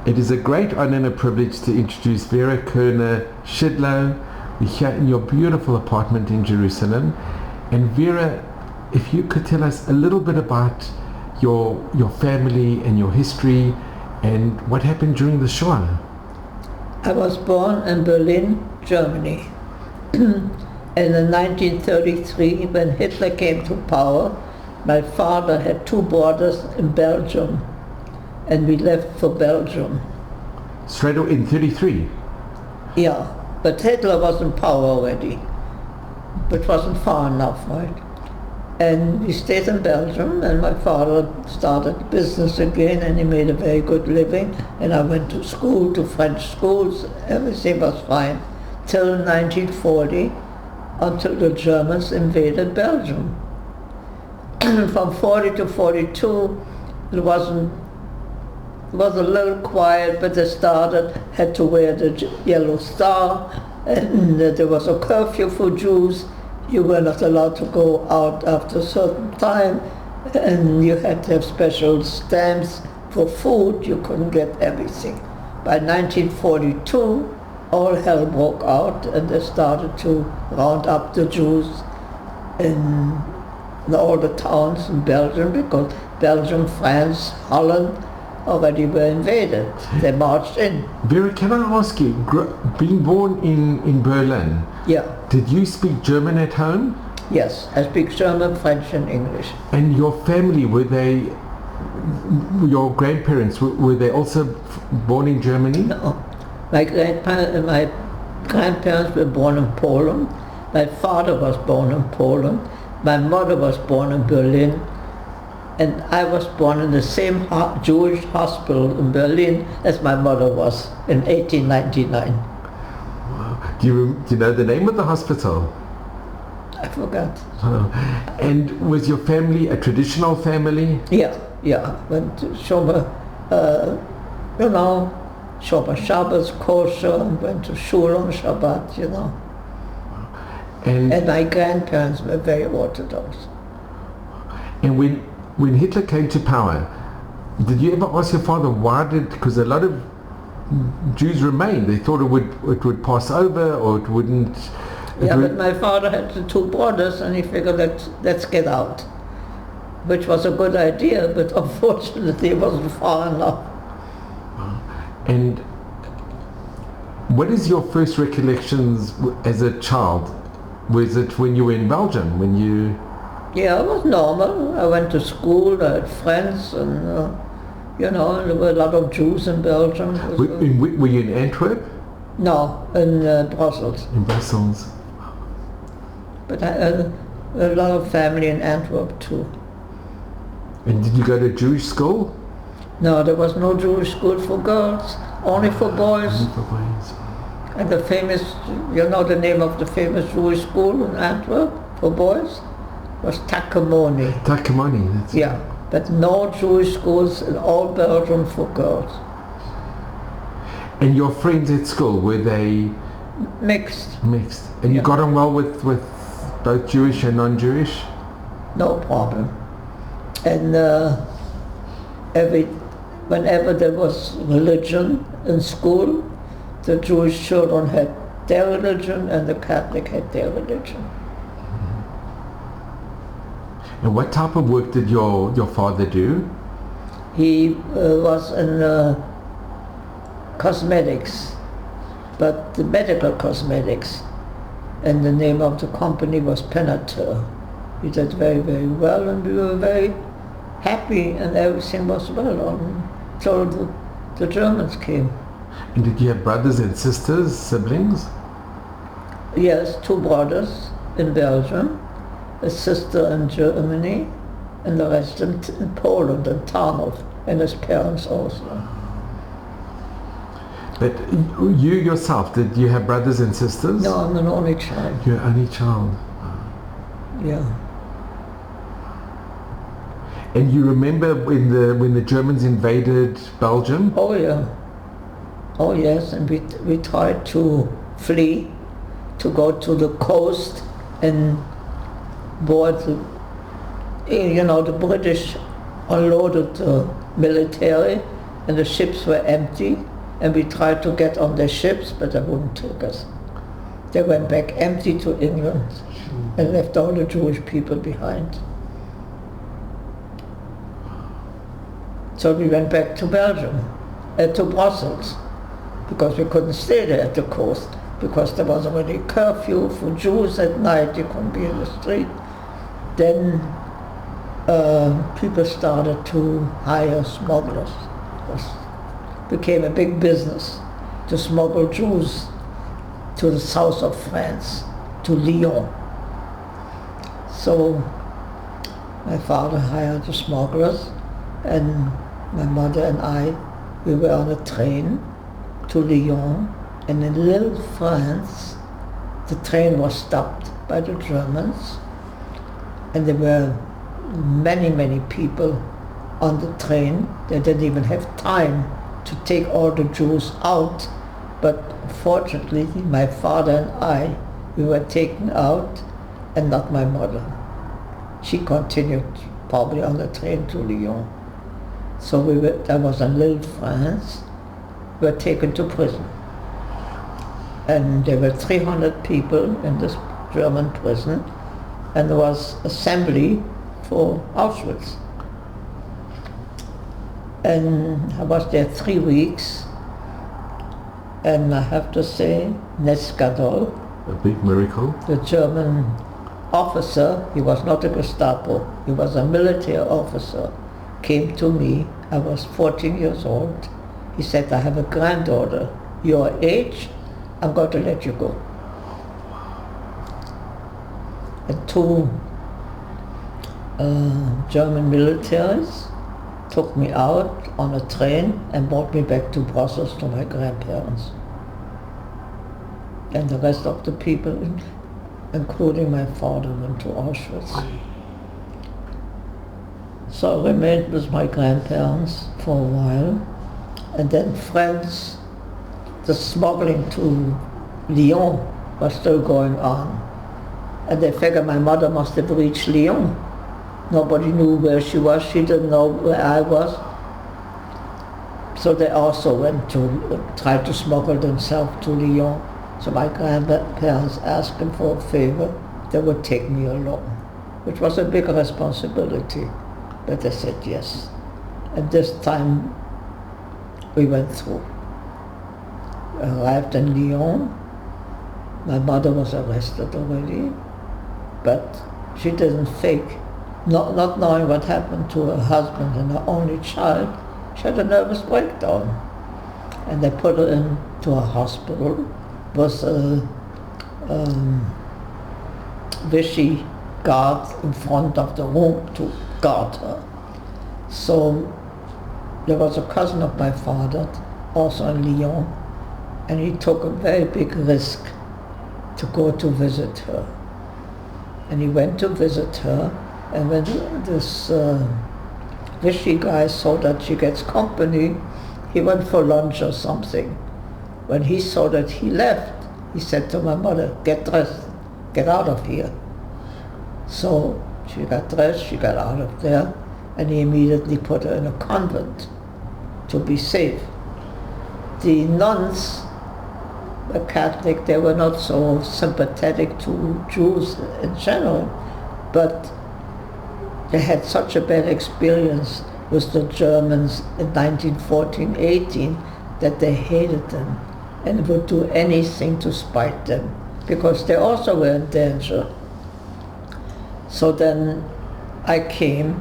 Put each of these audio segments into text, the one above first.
It is a great honor and a privilege to introduce Vera Kerner Shidlow. We're here in your beautiful apartment in Jerusalem. And Vera, if you could tell us a little bit about your family and your history and what happened during the Shoah. I was born in Berlin, Germany. And in 1933, when Hitler came to power, my father had two brothers in Belgium, and we left for Belgium. Straight away in 33? Yeah, but Hitler was in power already, but wasn't far enough, right? And we stayed in Belgium, and my father started business again, and he made a very good living, and I went to school, to French schools, everything was fine, till 1940, until the Germans invaded Belgium. From 40 to 42, it was a little quiet, but they had to wear the yellow star, and there was a curfew for Jews. You were not allowed to go out after a certain time, and you had to have special stamps for food. You couldn't get everything. By 1942, all hell broke out, and they started to round up the Jews in all the towns in Belgium, because Belgium, France, Holland already were invaded. They marched in. Vera, can I ask you, being born in Berlin, Yeah. did you speak German at home? Yes, I speak German, French, and English. And your family, your grandparents, were they also born in Germany? No. My grandparents were born in Poland. My father was born in Poland. My mother was born in Berlin. And I was born in the same Jewish hospital in Berlin as my mother was in 1899. Wow. Do you know the name of the hospital? I forgot. Oh. And was your family a traditional family? Yeah. Went to Shomer, Shomer Shabbos, kosher, and went to shul on Shabbat, And my grandparents were very Orthodox. And when Hitler came to power, did you ever ask your father why because a lot of Jews remained, they thought it would pass over or it wouldn't... But my father had the two brothers, and he figured let's get out, which was a good idea, but unfortunately it wasn't far enough. And what is your first recollections as a child? Was it when you were in Belgium, when you... Yeah, it was normal. I went to school, I had friends, and there were a lot of Jews in Belgium. Were you in Antwerp? No, in Brussels. In Brussels. But I had a lot of family in Antwerp too. And did you go to Jewish school? No, there was no Jewish school for girls, only for boys. Only for boys. And the famous, the name of the famous Jewish school in Antwerp for boys? Was Takamoni. Takamoni, that's... Yeah, but no Jewish schools in all Belgium for girls. And your friends at school, were they... Mixed. And you got on well with both Jewish and non-Jewish? No problem. And whenever there was religion in school, the Jewish children had their religion and the Catholic had their religion. And what type of work did your father do? He was in cosmetics, but the medical cosmetics, and the name of the company was Penateur. He did very, very well, and we were very happy, and everything was well until the Germans came. And did you have brothers and sisters, siblings? Yes, two brothers in Belgium, a sister in Germany, and the rest in Poland, in Tarnów, and his parents also. But you yourself, did you have brothers and sisters? No, I'm an only child. You're an only child. Yeah. And you remember when the Germans invaded Belgium? Oh yeah. Oh yes, and we tried to flee, to go to the coast and board the British unloaded the military and the ships were empty, and we tried to get on the ships, but they wouldn't take us. They went back empty to England and left all the Jewish people behind. So we went back to Belgium, to Brussels, because we couldn't stay there at the coast, because there was already curfew for Jews at night, you couldn't be in the street. Then people started to hire smugglers. It became a big business to smuggle Jews to the south of France, to Lyon. So my father hired the smugglers, and my mother and I, we were on a train to Lyon, and in little France, the train was stopped by the Germans, and there were many, many people on the train. They didn't even have time to take all the Jews out, but fortunately my father and I, we were taken out, and not my mother. She continued probably on the train to Lyon. So that was in Little France. We were taken to prison. And there were 300 people in this German prison, and there was assembly for Auschwitz. And I was there 3 weeks, and I have to say, Nes Gadol, a big miracle. the German officer, he was not a Gestapo, he was a military officer, came to me. I was 14 years old. He said, I have a granddaughter, your age, I'm going to let you go. And two German militaries took me out on a train and brought me back to Brussels to my grandparents. And the rest of the people, including my father, went to Auschwitz. So I remained with my grandparents for a while, and then friends, the smuggling to Lyon was still going on. And they figured my mother must have reached Lyon. Nobody knew where she was, she didn't know where I was. So they also went to try to smuggle themselves to Lyon. So my grandparents asked them for a favor, they would take me along, which was a big responsibility. But they said yes. And this time we went through. We arrived in Lyon. My mother was arrested already, but she didn't fake. Not knowing what happened to her husband and her only child, she had a nervous breakdown. And they put her into a hospital with a Vichy guard in front of the room to guard her. So there was a cousin of my father, also in Lyon, and he took a very big risk to go to visit her. And he went to visit her, and when this Vichy guy saw that she gets company, he went for lunch or something. When he saw that he left, he said to my mother, get dressed, get out of here. So she got dressed, she got out of there, and he immediately put her in a convent to be safe. The nuns were Catholic, they were not so sympathetic to Jews in general, but they had such a bad experience with the Germans in 1914-18 that they hated them and would do anything to spite them, because they also were in danger. So then I came,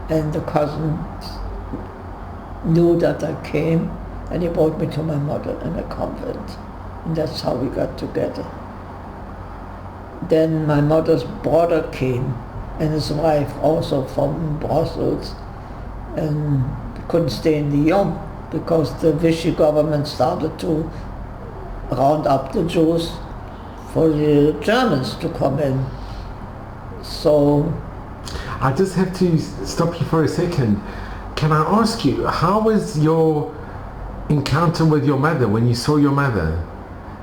and the cousin knew that I came, and he brought me to my mother in a convent, and that's how we got together. Then my mother's brother came, and his wife also from Brussels, and couldn't stay in Lyon because the Vichy government started to round up the Jews for the Germans to come in. So I just have to stop you for a second. Can I ask you, how was your encounter with your mother when you saw your mother?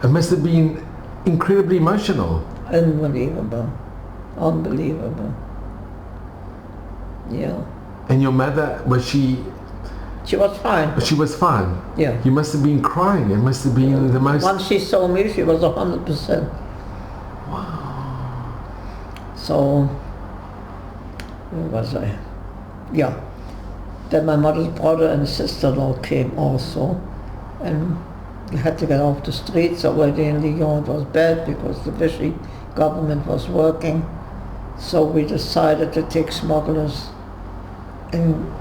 It must have been incredibly emotional. unbelievable, unbelievable. Yeah. And your mother, was she She was fine. But she was fine. Yeah. You must have been crying. It must have been the most... Once she saw me, she was 100%. Wow. So, where was I? Yeah. Then my mother's brother and sister-in-law came also, and we had to get off the streets already in Lyon. It was bad because the Vichy government was working. So we decided to take smugglers and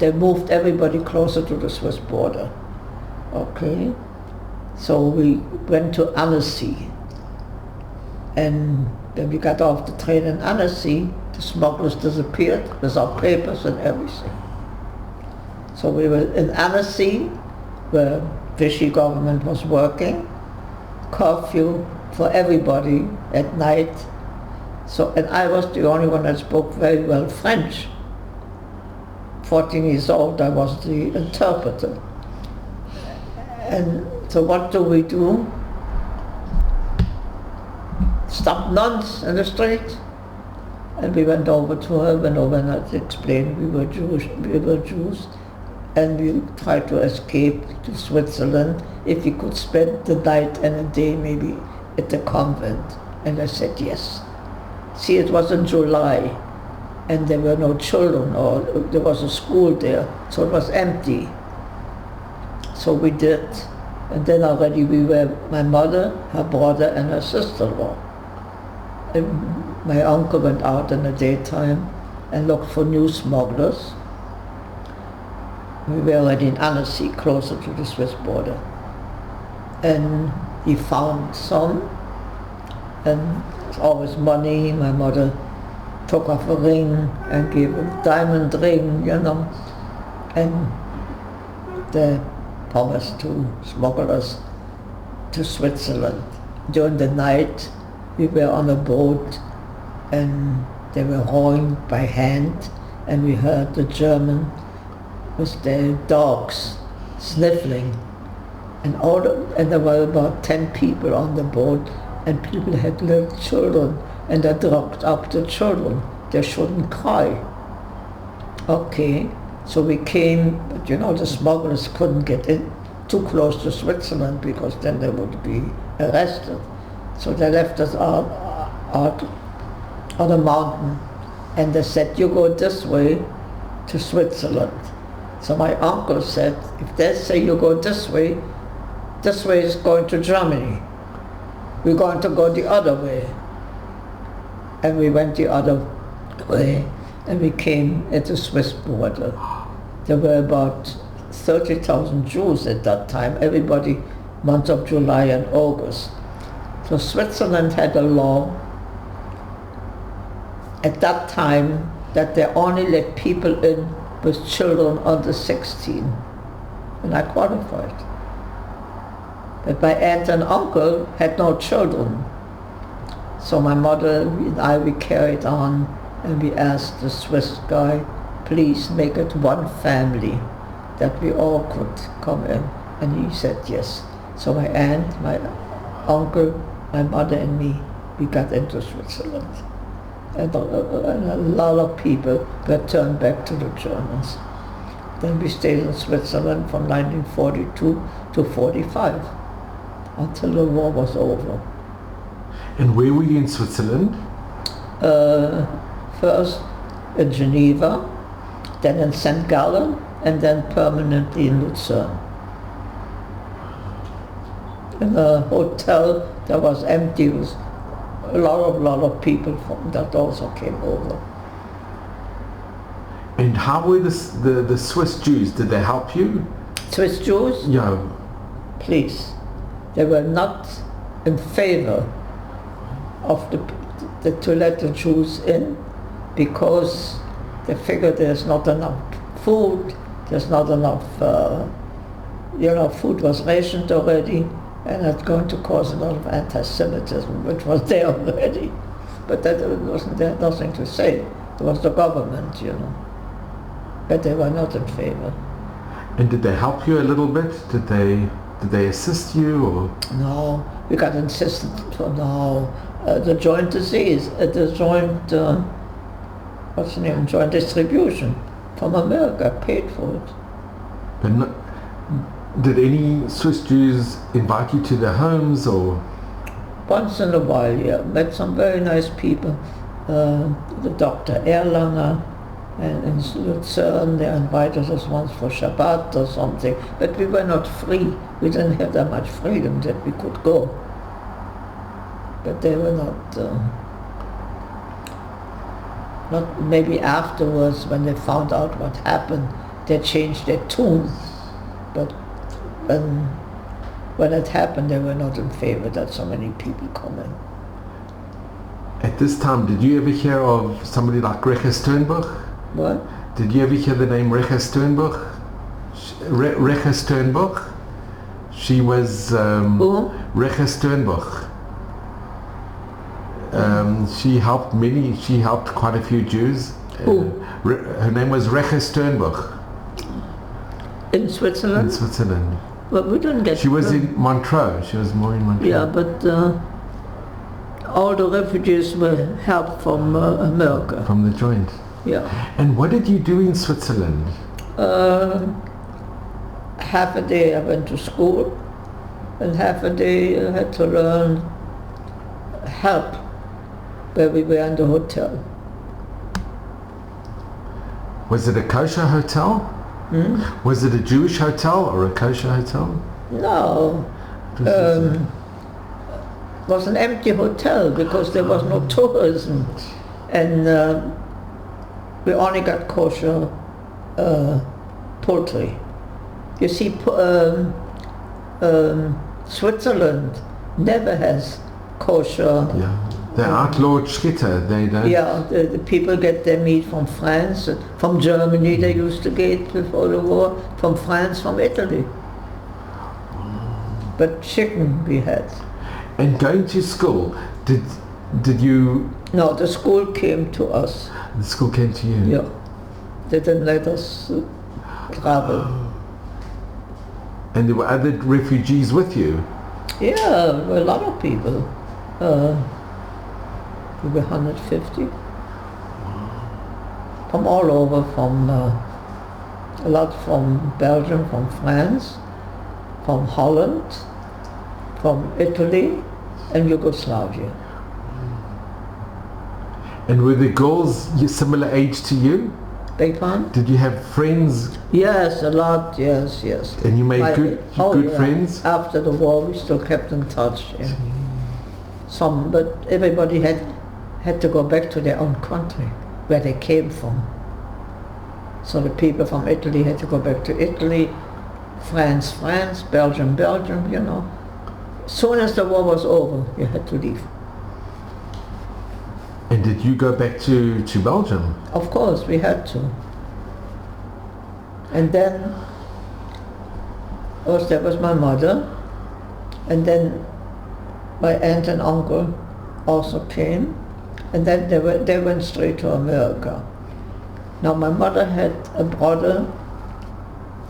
they moved everybody closer to the Swiss border. Okay. So we went to Annecy. And then we got off the train in Annecy, the smugglers disappeared with our papers and everything. So we were in Annecy, where Vichy government was working, curfew for everybody at night. So, and I was the only one that spoke very well French. 14 years old, I was the interpreter. And so what do? Stop nuns in the street? And we went over to her, and I explained we were Jews, and we tried to escape to Switzerland if we could spend the night and a day maybe at the convent. And I said yes. See, it was in July, and there were no children, or there was a school there, so it was empty. So we did, and then already we were my mother, her brother, and her sister-in-law. And my uncle went out in the daytime and looked for new smugglers. We were already in Annecy, closer to the Swiss border. And he found some, and it's always money. My mother took off a ring and gave a diamond ring, you know, and they promised to smuggle us to Switzerland. During the night, we were on a boat, and they were rowing by hand, and we heard the German with their dogs sniffling, and there were about 10 people on the boat, and people had little children, and they dropped up the children. They shouldn't cry. Okay, so we came, but you know, the smugglers couldn't get in too close to Switzerland because then they would be arrested. So they left us out on a mountain, and they said, you go this way to Switzerland. So my uncle said, if they say you go this way is going to Germany. We're going to go the other way. And we went the other way, and we came at the Swiss border. There were about 30,000 Jews at that time, everybody, month of July and August. So Switzerland had a law at that time that they only let people in with children under 16, and I qualified. But my aunt and uncle had no children. So my mother and I, we carried on, and we asked the Swiss guy, please make it one family, that we all could come in. And he said yes. So my aunt, my uncle, my mother and me, we got into Switzerland. And a lot of people were turned back to the Germans. Then we stayed in Switzerland from 1942 to 45, until the war was over. And where were you in Switzerland? First in Geneva, then in St. Gallen, and then permanently in Lucerne. In a hotel that was empty, was a lot of people from that also came over. And how were the Swiss Jews? Did they help you? Swiss Jews? Yeah. Please. They were not in favor of to let the Jews in, because they figured there's not enough food, there's not enough, food was rationed already, and it's going to cause a lot of anti-Semitism, which was there already. But that wasn't there, nothing to say. It was the government, But they were not in favor. And did they help you a little bit? Did they assist you, or? No, we got insisted for no. The joint disease, the joint, joint distribution From America, paid for it. But did any Swiss Jews invite you to their homes or? Once in a while, yeah. Met some very nice people. The Dr. Erlanger and in Lucerne, they invited us once for Shabbat or something. But we were not free. We didn't have that much freedom that we could go. But they were not maybe afterwards when they found out what happened, they changed their tune. But when it happened, they were not in favor that so many people come in. At this time, did you ever hear of somebody like Recha Sternbuch? What? Did you ever hear the name Recha Sternbuch? Recha Sternbuch? She was Who? Recha Sternbuch. She helped quite a few Jews. Who? Her name was Recha Sternbuch. In Switzerland? In Switzerland. But we didn't get... She was in Montreux. She was more in Montreux. Yeah, but all the refugees were helped from America. From the joint. Yeah. And what did you do in Switzerland? Half a day I went to school, and half a day I had to learn help where we were in the hotel. Was it a kosher hotel? Hmm? Was it a Jewish hotel or a kosher hotel? No. It was an empty hotel because there was no tourism, and we only got kosher poultry. You see, Switzerland never has kosher. Yeah. They outlawed Schkitter. They don't. Yeah, the people get their meat from France, from Germany they used to get before the war, from France, from Italy. But chicken we had. And going to school, did you? No, the school came to us. The school came to you. Yeah, they didn't let us travel. And there were other refugees with you. Yeah, there were a lot of people. We were 150. From all over, from a lot from Belgium, from France, from Holland, from Italy, and Yugoslavia. And were the girls similar age to you? Beg pardon? Did you have friends? Yes, a lot, yes. And you made good friends? After the war we still kept in touch. Yeah. Some, but everybody had to go back to their own country, where they came from. So the people from Italy had to go back to Italy, France, Belgium, you know. As soon as the war was over, you had to leave. And did you go back to Belgium? Of course, we had to. And then, that was my mother, and then my aunt and uncle also came, and then they went straight to America. Now my mother had a brother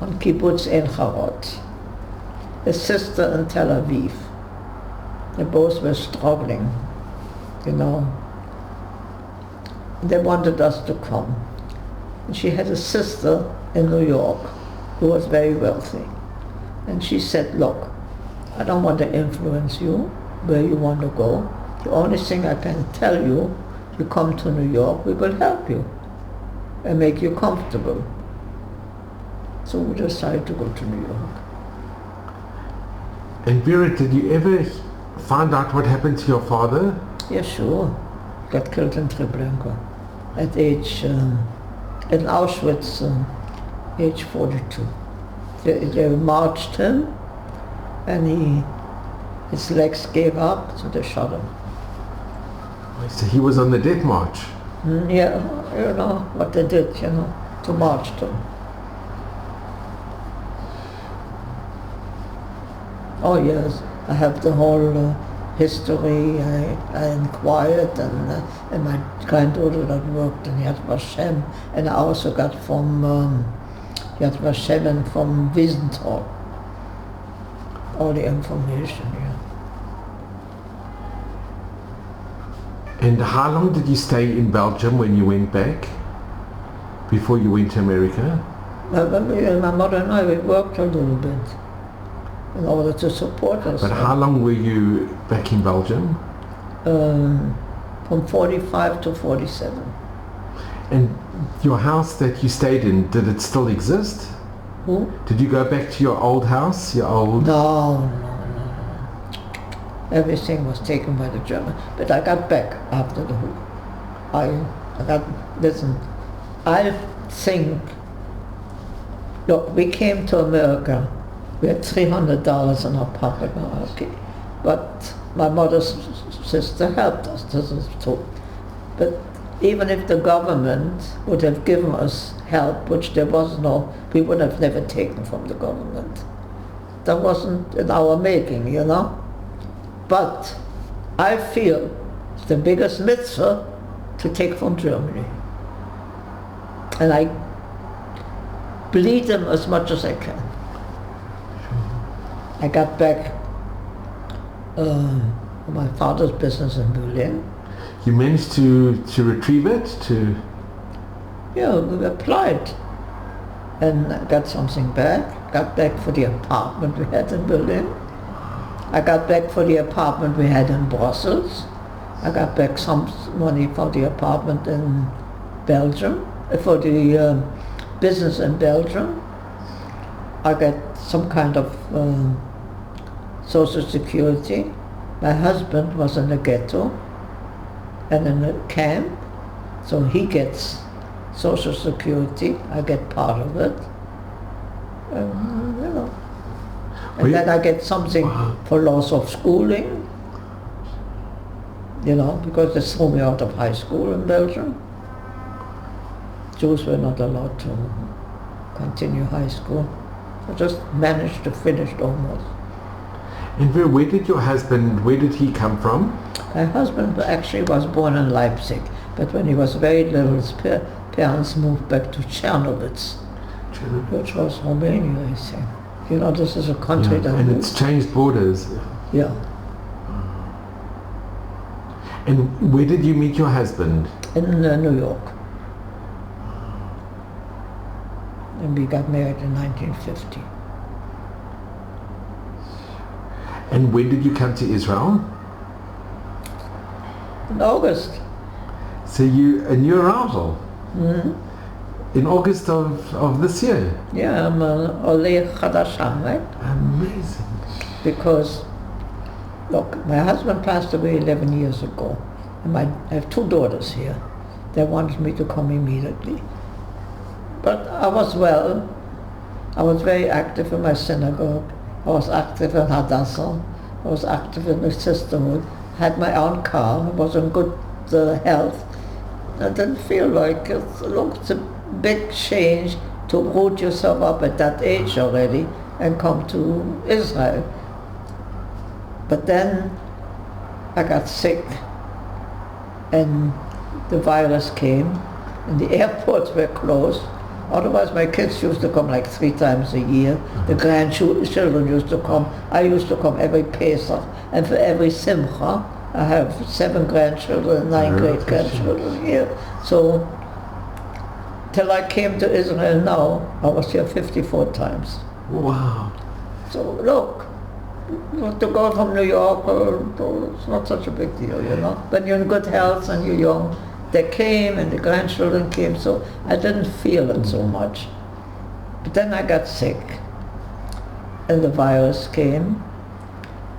on Kibbutz Ein Harod, a sister in Tel Aviv. They both were struggling, you know. They wanted us to come. And she had a sister in New York who was very wealthy. And she said, look, I don't want to influence you where you want to go. The only thing I can tell you, you come to New York, we will help you and make you comfortable. So we decided to go to New York. And Vera, did you ever find out what happened to your father? Yeah, sure. Got killed in Treblinka at age, in Auschwitz, age 42. They marched him, and his legs gave up, so they shot him. So he was on the death march? Yeah, you know what they did, you know, to march to him. Oh yes, I have the whole history. I inquired, and my granddaughter that worked in Yad Vashem, and I also got from Yad Vashem and from Wiesenthal all the information. Yeah. And how long did you stay in Belgium when you went back? before you went to America? My mother and I, we worked a little bit in order to support us. But how long were you back in Belgium? From 45 to 47. And your house that you stayed in, did it still exist? Who? Did you go back to your old house, your old... No. Everything was taken by the Germans. But I got back after the war. Listen, I think, look, we came to America. We had $300 in our pocket. Okay. But my mother's sister helped us, this is true. But even if the government would have given us help, which there was no, we would have never taken from the government. That wasn't in our making, you know. But I feel it's the biggest mitzvah to take from Germany. And I bleed them as much as I can. I got back my father's business in Berlin. You managed to retrieve it? Yeah, we applied and got something back. Got back for the apartment we had in Berlin. I got back for the apartment we had in Brussels. I got back some money for the apartment in Belgium, for the business in Belgium. I got some kind of Social Security. My husband was in a ghetto and in a camp, so he gets Social Security. I get part of it. You know. And then I get something for loss of schooling, you know, because they threw me out of high school in Belgium. Jews were not allowed to continue high school. I just managed to finish almost. And where did he come from? My husband actually was born in Leipzig, but when he was very little, his parents moved back to Chernowitz, which was Romania, I think. You know, this is a country that... And it's changed borders. Yeah. And where did you meet your husband? In New York. And we got married in 1950. And when did you come to Israel? In August. So you're arousal? Mm-hmm. In August of this year? Yeah, I'm an Oleh Chadashah, right? Amazing. Because, look, my husband passed away 11 years ago. And I have two daughters here. They wanted me to come immediately. But I was well. I was very active in my synagogue. I was active in Hadassah. I was active in the sisterhood. I had my own car. I was in good health. I didn't feel like it. Look, it's a big change to root yourself up at that age already and come to Israel. But then I got sick and the virus came and the airports were closed. Otherwise my kids used to come like 3 times a year. The grandchildren used to come. I used to come every Pesach. And for every Simcha, I have 7 grandchildren and 9 great-grandchildren here. So till I came to Israel now, I was here 54 times. Wow. So look, to go from New York, it's not such a big deal, you know. When you're in good health and you're young, they came and the grandchildren came, so I didn't feel it so much. But then I got sick and the virus came,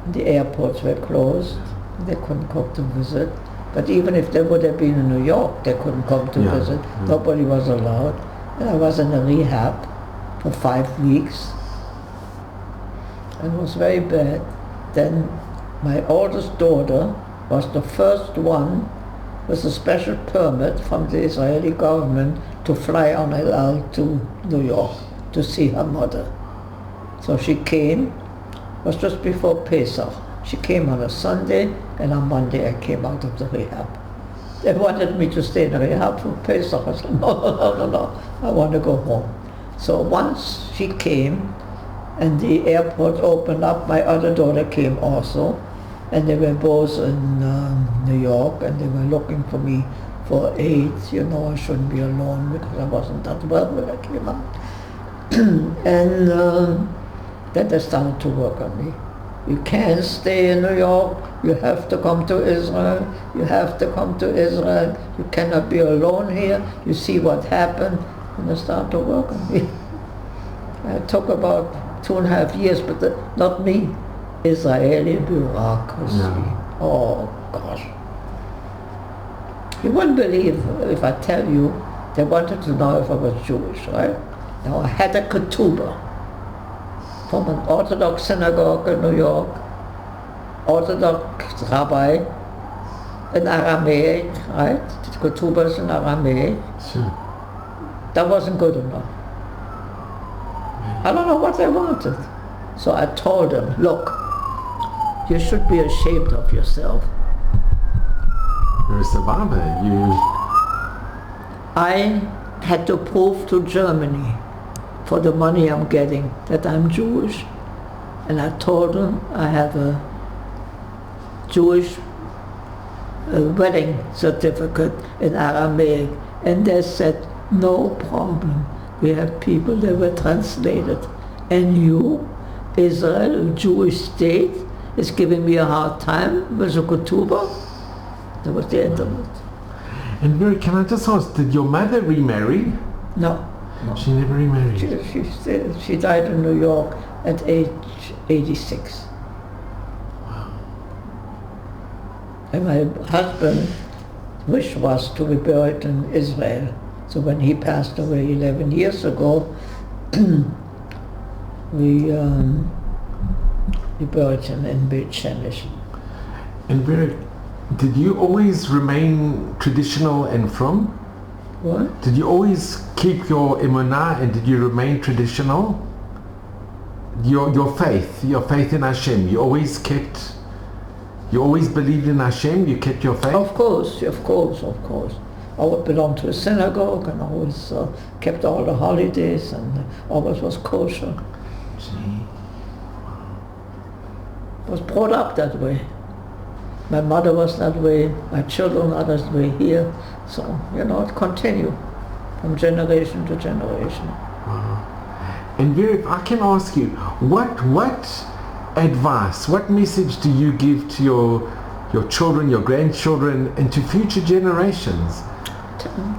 and the airports were closed, they couldn't come to visit. But even if they would have been in New York, they couldn't come to visit. Nobody was allowed. And I was in a rehab for 5 weeks. And it was very bad. Then my oldest daughter was the first one with a special permit from the Israeli government to fly on El Al to New York to see her mother. So she came, it was just before Pesach. She came on a Sunday, and on Monday I came out of the rehab. They wanted me to stay in the rehab for Pesach. I said, no, I want to go home. So once she came, and the airport opened up, my other daughter came also, and they were both in New York, and they were looking for me for AIDS, you know, I shouldn't be alone because I wasn't that well when I came out. And then they started to work on me. You can't stay in New York, you have to come to Israel, you have to come to Israel, you cannot be alone here, you see what happened, and they started to work on me. It took about 2.5 years, but not me, Israeli bureaucracy. Yeah. Oh gosh. You wouldn't believe if I tell you they wanted to know if I was Jewish, right? Now I had a ketubah from an Orthodox synagogue in New York, Orthodox rabbi in Aramaic, right? The ketubah is in Aramaic. Sure. That wasn't good enough. I don't know what they wanted. So I told them, look, you should be ashamed of yourself. You're a survivor. I had to prove to Germany for the money I'm getting that I'm Jewish. And I told them I have a Jewish wedding certificate in Aramaic. And they said, no problem. We have people that were translated. And you, Israel, a Jewish state, is giving me a hard time with a ketubah? That was the end of it. And Vera, can I just ask, did your mother remarry? No. She never remarried. She died in New York at age 86. Wow. And my husband's wish was to be buried in Israel. So when he passed away 11 years ago, we buried him in Beit Shemesh. And Vera, did you always remain traditional and from? What? Did you always keep your emunah and did you remain traditional? Your faith in Hashem, you always believed in Hashem, you kept your faith? Of course. I always belonged to a synagogue and always kept all the holidays and always was kosher. Gee. Was brought up that way. My mother was that way, my children are that way here. So, it continued from generation to generation. Wow. And Vera, if I can ask you, what advice, what message do you give to your children, your grandchildren, and to future generations?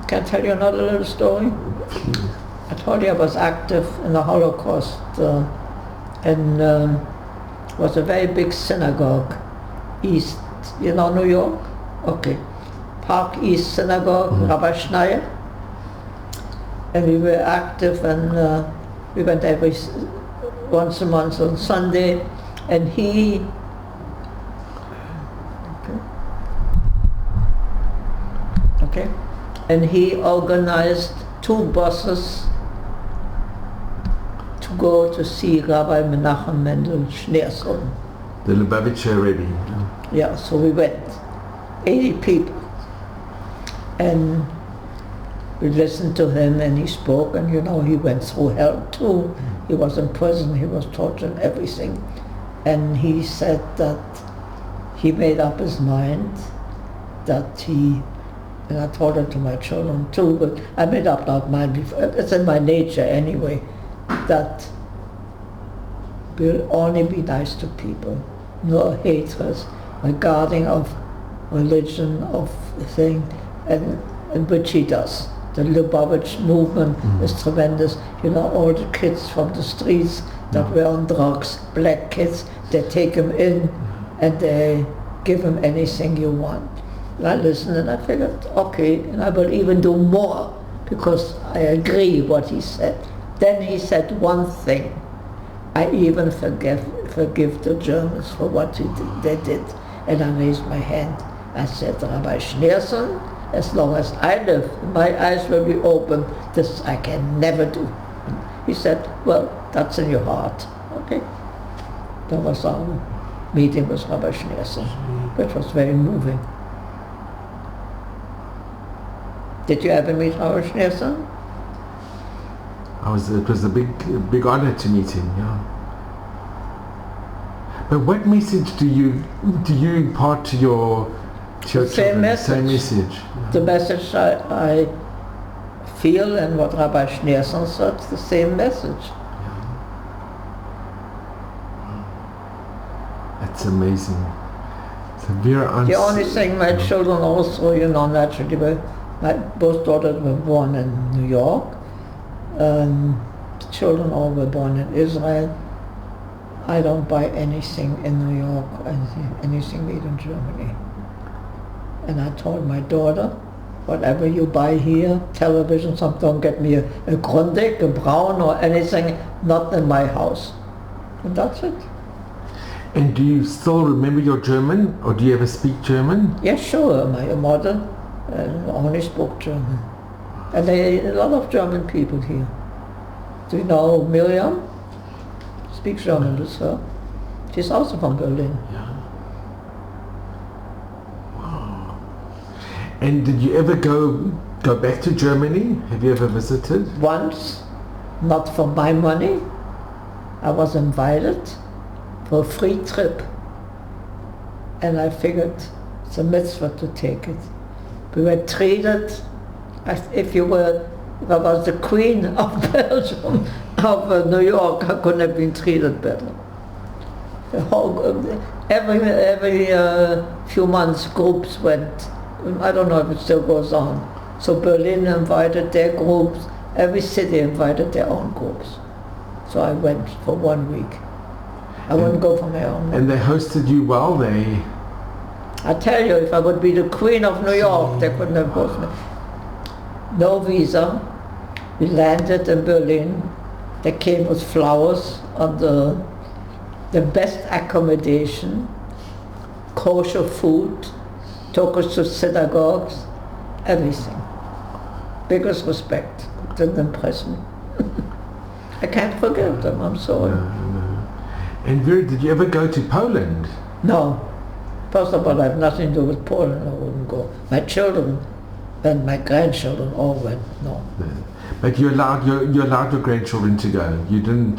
Can I tell you another little story? Please. I told you I was active in the Holocaust and was a very big synagogue, East, New York? Okay. Park East Synagogue, Rabbi Schneier. And we were active and we went once a month on Sunday, and he and he organized 2 buses to go to see Rabbi Menachem Mendel Schneerson. The Lubavitcher Rebbe. Yeah, so we went, 80 people. And we listened to him and he spoke, and he went through hell too. He was in prison, he was tortured and everything. And he said that he made up his mind that and I told it to my children too, but I made up that mind before, it's in my nature anyway, that we'll only be nice to people, no hatred, regarding of religion, of thing, and which he does. The Lubavitch movement is tremendous. All the kids from the streets that were on drugs, black kids, they take them in and they give them anything you want. And I listened and I figured, okay, and I will even do more because I agree what he said. Then he said one thing. I even forgive the Germans for what they did. And I raised my hand. I said, Rabbi Schneerson, as long as I live, my eyes will be open. This I can never do. He said, well, that's in your heart. Okay. That was our meeting with Rabbi Schneerson, which was very moving. Did you ever meet Rabbi Schneerson? It was a big honor to meet him, yeah. But what message do you impart to your To your Same children, same message. message. The message I feel and what Rabbi Schneerson said, the same message. That's amazing. So Vera, The only thing my children also, naturally, my both daughters were born in New York. The children all were born in Israel. I don't buy anything in New York, anything made in Germany. And I told my daughter, whatever you buy here, television, don't get me a Grundig, a Braun or anything, not in my house. And that's it. And do you still remember your German, or do you ever speak German? Yes, sure. My mother only spoke German. And there are a lot of German people here. Do you know Miriam? Speaks German with her. She's also from Berlin. Yeah. Wow. And did you ever go back to Germany? Have you ever visited? Once, not for my money. I was invited for a free trip. And I figured it's a mitzvah to take it. We were treated as if I was the queen of Belgium, of New York. I couldn't have been treated better. Every few months groups went. I don't know if it still goes on. So Berlin invited their groups, every city invited their own groups. So I went for 1 week. I wouldn't go for my own. And they hosted you well, I tell you, if I would be the queen of New York, they couldn't have hosted me. No visa. We landed in Berlin. They came with flowers on the best accommodation, kosher food, took us to synagogues, everything. Biggest respect. Didn't impress me. I can't forgive them, I'm sorry. No. And Vera, did you ever go to Poland? No. First of all, I have nothing to do with Poland, I wouldn't go. My children and my grandchildren all went, no. But you allowed your grandchildren to go. You didn't.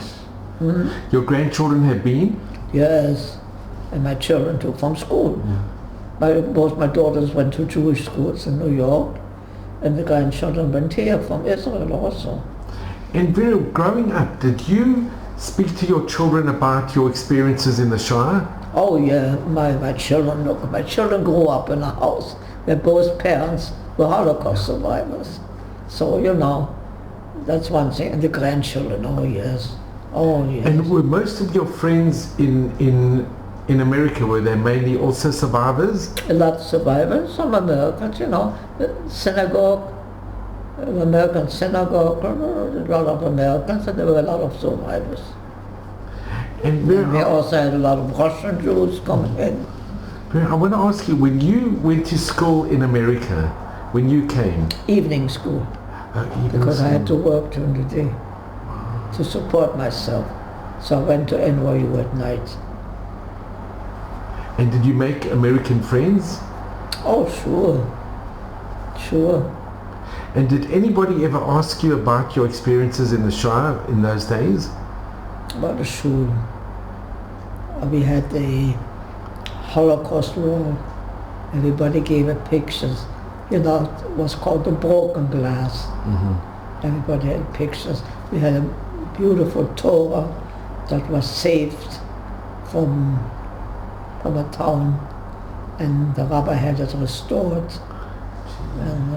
Mm-hmm. Your grandchildren have been? Yes, and my children took from school. Yeah. Both my daughters went to Jewish schools in New York, and the grandchildren went here from Israel also. And Vera, growing up, did you speak to your children about your experiences in the Shoah? Oh yeah, my children, look, my children grew up in a house where both parents were Holocaust survivors. So, that's one thing. And the grandchildren, oh yes. And were most of your friends in America, were they mainly also survivors? A lot of survivors, some Americans, synagogue, American synagogue, a lot of Americans, and there were a lot of survivors. And we also had a lot of Russian Jews coming in. I want to ask you, when you went to school in America, when you came? Evening school. Because I had to work during the day to support myself. So I went to NYU at night. And did you make American friends? Oh, sure. And did anybody ever ask you about your experiences in the Shoah in those days? About the shul. We had the Holocaust wall. Everybody gave it pictures. It was called the broken glass. Mm-hmm. Everybody had pictures. We had a beautiful Torah that was saved from a town, and the rabbi had it restored. And,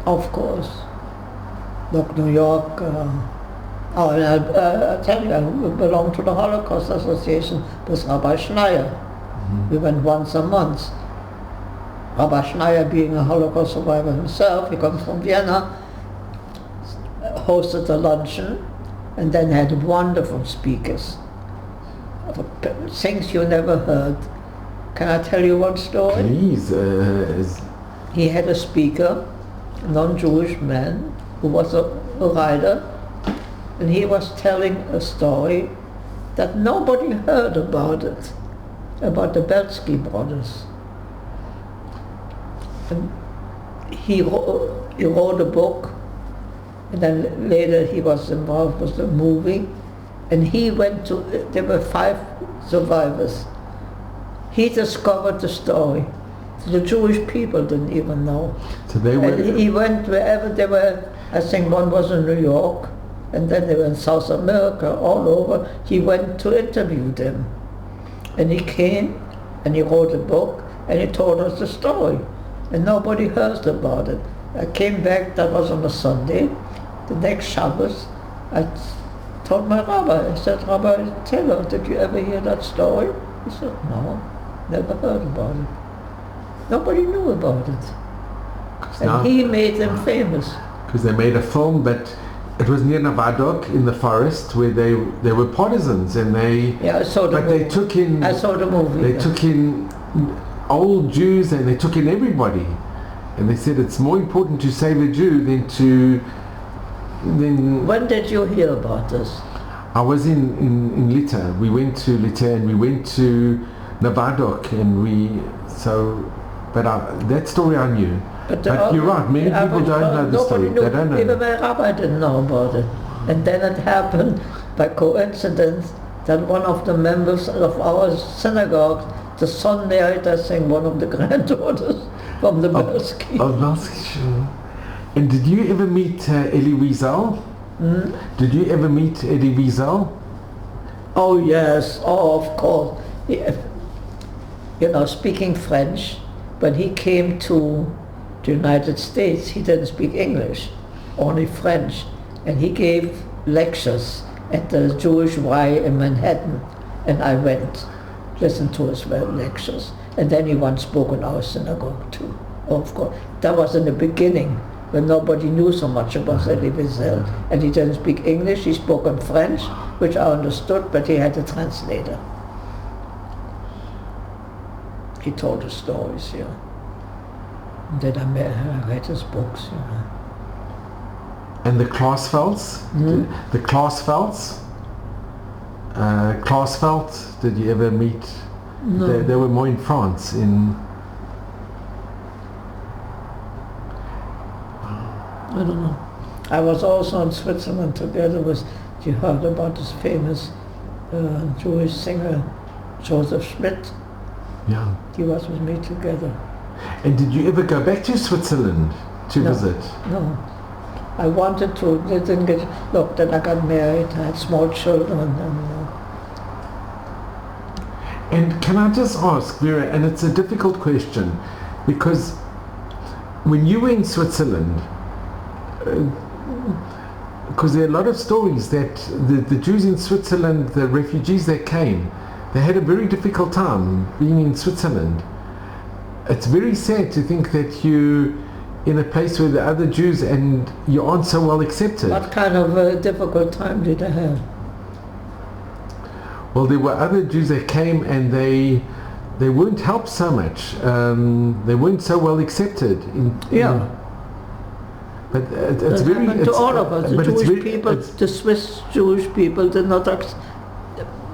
of course, look, New York. I tell you, I belong to the Holocaust Association with Rabbi Schneier. Mm-hmm. We went once a month. Rabbi Schneier, being a Holocaust survivor himself, he comes from Vienna, hosted a luncheon, and then had wonderful speakers. Things you never heard. Can I tell you one story? Please. He had a speaker, a non-Jewish man, who was a writer, and he was telling a story that nobody heard about it, about the Belsky brothers. And he wrote a book, and then later he was involved with the movie, and he went to, there were 5 survivors, he discovered the story. The Jewish people didn't even know. So they were. And he went wherever they were. I think one was in New York, and then they were in South America, all over. He went to interview them. And he came, and he wrote a book, and he told us the story. And nobody heard about it. I came back, that was on a Sunday. The next Shabbos, I told my rabbi, I said, Rabbi Taylor, did you ever hear that story? He said, no, never heard about it. Nobody knew about it. And he made them famous. Because they made a film, but it was near Nevada in the forest where they were partisans, and they. Yeah, I saw the movie. They took in. I saw the movie. They took in old Jews, and they took in everybody, and they said it's more important to save a Jew than to. When did you hear about this? I was in Lita. We went to Lita, and we went to Nevada, and but that story I knew. But you're right, many people don't know the story. They don't know. Even my rabbi didn't know about it. And then it happened by coincidence that one of the members of our synagogue, the son married, I think, one of the granddaughters from the Belsky. Of Belsky, sure. And did you ever meet Elie Wiesel? Did you ever meet Elie Wiesel? Oh yes, of course. Speaking French, when he came to the United States, he didn't speak English, only French. And he gave lectures at the Jewish Y in Manhattan, and I went, listened to his lectures. And then he once spoke in our synagogue too, of course. That was in the beginning, when nobody knew so much about Elie Wiesel. And he didn't speak English, he spoke in French, which I understood, but he had a translator. He told the stories, Then I read his books, And the Klaasvelds? The Klaasvelds? Klaasveld, did you ever meet? No. They were more in France. I don't know. I was also in Switzerland together with, you heard about this famous Jewish singer, Joseph Schmidt? Yeah. He was with me together. And did you ever go back to Switzerland to visit? No. I wanted to, didn't get, look, then I got married, I had small children. And can I just ask, Vera, and it's a difficult question, because when you were in Switzerland, because there are a lot of stories that the Jews in Switzerland, the refugees that came, they had a very difficult time being in Switzerland. It's very sad to think that you in a place where the other Jews and you aren't so well accepted. What kind of a difficult time did I have? Well, there were other Jews that came and they weren't helped so much. They weren't so well accepted. But it's very... happened to all of us. The Jewish people, the Swiss Jewish people did not...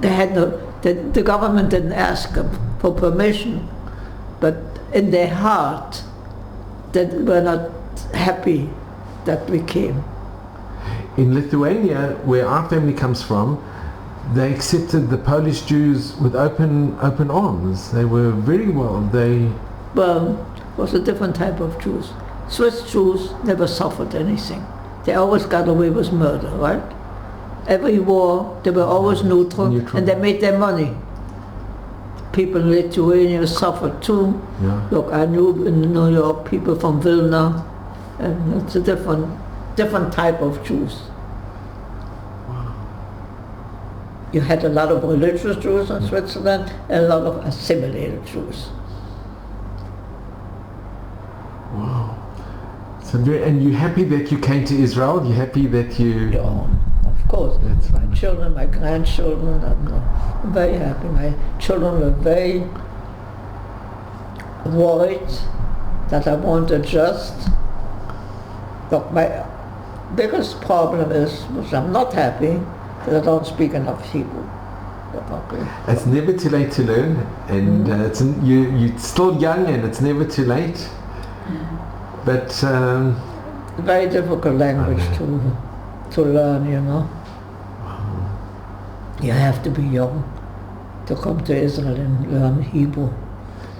They had no... The government didn't ask them for permission, but in their heart, they were not happy that we came. In Lithuania, where our family comes from, they accepted the Polish Jews with open arms. They were very well. Well, it was a different type of Jews. Swiss Jews never suffered anything. They always got away with murder, right? Every war, they were always neutral, and they made their money. People in Lithuania suffered too. Yeah. Look, I knew in New York people from Vilna, and it's a different type of Jews. Wow. You had a lot of religious Jews in Switzerland and a lot of assimilated Jews. Wow. So, and you're happy that you came to Israel? You're happy that you... Yeah, of course. That's my children, my grandchildren, I'm very happy. My children were very worried that I won't adjust. Look, my biggest problem is, which I'm not happy, that I don't speak enough Hebrew. It's never too late to learn, and you're still young, and it's never too late. But very difficult language to learn, you know. You have to be young. to come to Israel and learn Hebrew.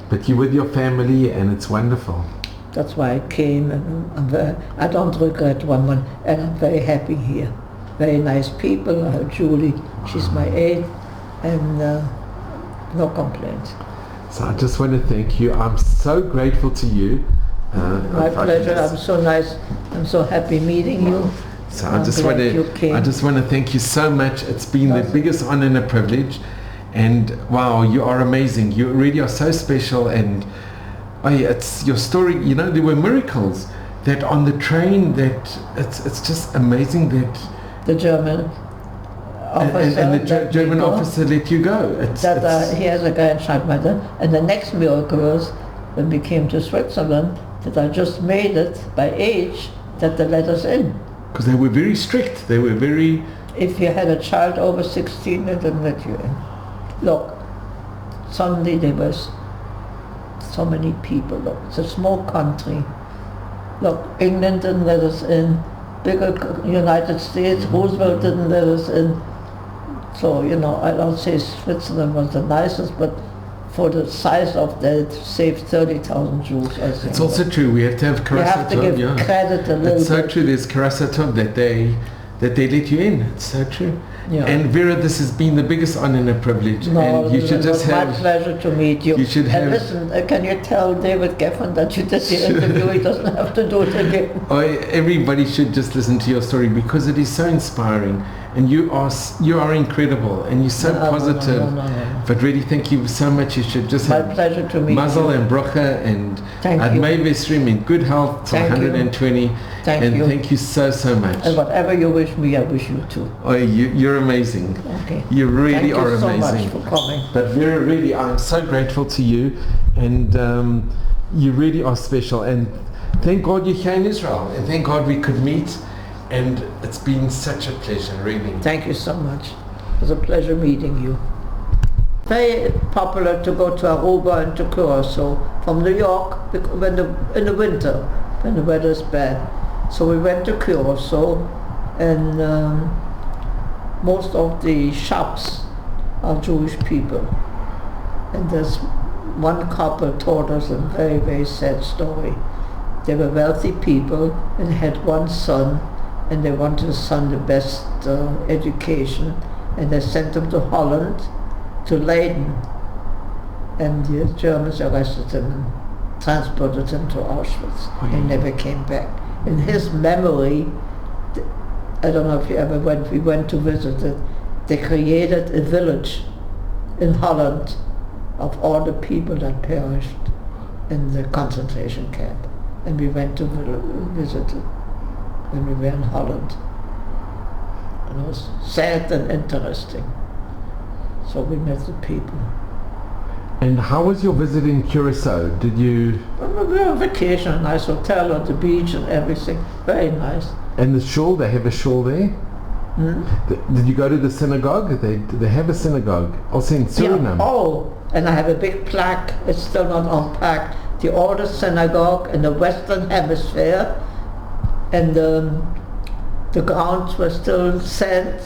But you're with your family and it's wonderful. That's why I came, and I don't regret one month, and I'm very happy here. Very nice people. I have Julie, she's my aide, and no complaints. So I just want to thank you. I'm so grateful to you. My pleasure. I'm so nice. I'm so happy meeting you. So I just want to thank you so much. It's been the biggest honor and a privilege. And wow, you are amazing. You really are so special. And it's your story. You know, there were miracles that on the train. That it's just amazing that the German officer and the German officer let you go. He has a guy in Schaltmatter. And the next miracle was when we came to Switzerland that I just made it by age that they let us in. Because they were very strict. They were very... If you had a child over 16, they didn't let you in. Look, suddenly there was so many people. Look, it's a small country. Look, England didn't let us in. Bigger United States, Roosevelt didn't let us in. So, you know, I don't say Switzerland was the nicest, but for the size of that, it saved 30,000 Jews, I think. It's also true. We have to have You have to give credit a little bit. It's so true. There's Karasatov that they let you in. It's so true. Yeah. And Vera, this has been the biggest honor and a privilege. No, and you should just have... my pleasure to meet you. You should have... And listen, can you tell David Geffen that you did the interview? He doesn't have to do it again. Everybody should just listen to your story because it is so inspiring. And you are incredible and you're so positive. No. But really, thank you so much. You should just have my pleasure to meet Mazel you. And Brocha and Admei Vesrim in good health till 120. Thank you. Thank you so much. And whatever you wish me, I wish you too. Oh, you're amazing. Okay. You really are amazing. Thank you so much for coming. But Vera, really, I'm so grateful to you, and you really are special. And thank God you're here in Israel, and thank God we could meet. And it's been such a pleasure, really. Thank you so much. It was a pleasure meeting you. Very popular to go to Aruba and to Curacao from New York in the winter, when the weather is bad. So we went to Curacao, and most of the shops are Jewish people. And there's one couple told us a very, very sad story. They were wealthy people and had one son, and they wanted his son the best education, and they sent him to Holland, to Leiden, and the Germans arrested him and transported him to Auschwitz. He never came back. In his memory, I don't know if you ever went, we went to visit it, they created a village in Holland of all the people that perished in the concentration camp, and we went to visit it when we were in Holland. And it was sad and interesting. So we met the people. And how was your visit in Curacao? Did you... We were on vacation, a nice hotel on the beach and everything. Very nice. And the shul, they have a shul there? Did you go to the synagogue? They have a synagogue. Also in Suriname. Yeah. Oh, and I have a big plaque. It's still not unpacked. The oldest synagogue in the Western Hemisphere. And the grounds were still sand.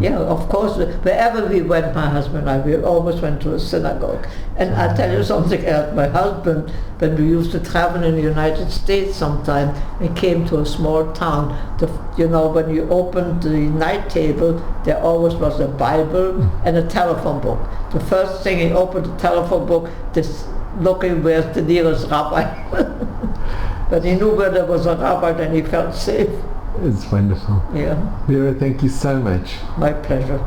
Yeah, of course, wherever we went, my husband and I, we always went to a synagogue. And I tell you something else, my husband, when we used to travel in the United States sometime, we came to a small town. When you opened the night table, there always was a Bible and a telephone book. The first thing he opened the telephone book, looking where's the nearest rabbi. But he knew where there was a rabbi, and he felt safe. It's wonderful. Yeah. Vera, thank you so much. My pleasure.